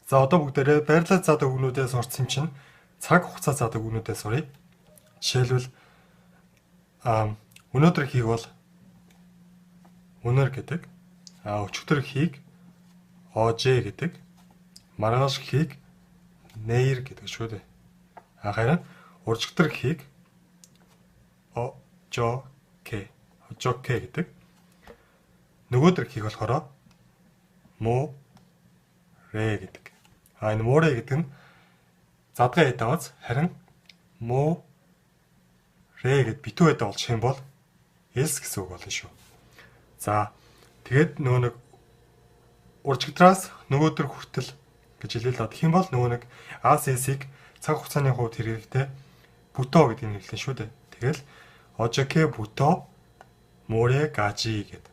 За одоо бүгдээрээ барилал заадаг үгнүүдээс сурсан чинь цаг хугацаа заадаг үгнүүдээс суръя. Жишээлбэл өнөөдөр хийг бол өнөр гэдэг. Өчигдөр хийг ожээ гэдэг. Маргааш хийг нейр гэдэг шүү дээ. Харин уржигдөр хийг ожоке гэдэг. Нөгөөдөр хийг болохоор мо ре гэдэг. Энэ море гэдэг нь задгай эдаваз харин мо ре гэд битүү эдав болчих юм бол элс гэсэн үг болно шүү. За тэгээд нөгөө нэг уржигдраас нөгөөдөр хүртэл гэж хэлээ л. Тэгэх юм бол нөгөө нэг АСС-ийг цаг хугацааны хувьд хэрэгтэй бүто гэдэг нь хэлсэн шүү дээ. Тэгэл ожоке бүто море гажи гэд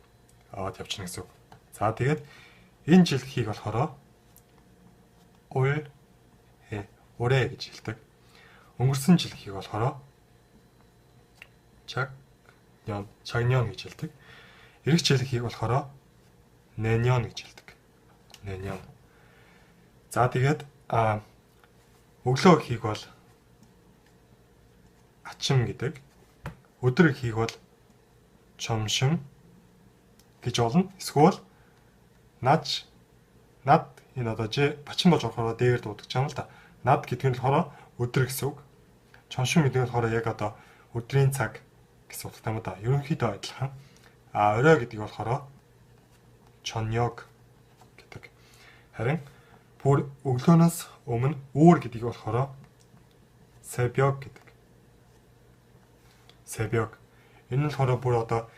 аваад явчихна гэсэн үг. За тэгээд энэ жил хийг болохоор 올해 гэж хэлдэг. Өнгөрсөн жил хийг болохоор 작년 гэж хэлдэг. Ирэх жил хийг болохоор 내년 гэж хэлдэг. 내년. За тэгээд өглөө хийг бол 아침 гэдэг. өдөр хийг бол 점심 гэж болно. Эсвэл над энэ одоо 받침 болж болохоор дээр дуудаж байгаа юм л да. Над гэдэг нь болохоор өдөр гэсэн үг. 점심 гэдэг нь болохоор яг одоо өдрийн цаг гэсэн утгатай юм да. Ерөнхийдөө адилхан. Орой гэдэг нь болохоор 저녁 гэдэг. Харин бүр өглөөнөөс өмнө үүр гэдэг нь болохоор 새벽 гэдэг. 새벽. Энэ нь болохоор бүр одоо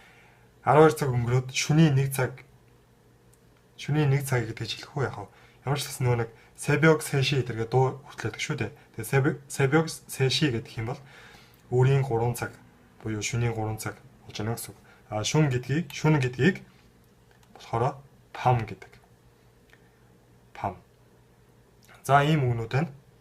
12 цаг өнгөрөөд шөнийн 1 цаг гэдэг хэлэх үү яах вэ? Ямар ч гэсэн нөгөө нэг 새벽 3시 гэдэг дуу хүртлээдэг шүү дээ. Тэгээ 새벽 3시 гэдэг юм бол өөрийн 3 цаг буюу шөнийн 3 цаг болж байна гэсэн үг. Шөнө гэдгийг болохоор 밤 гэдэг. 밤. За ийм үгнүүд байна.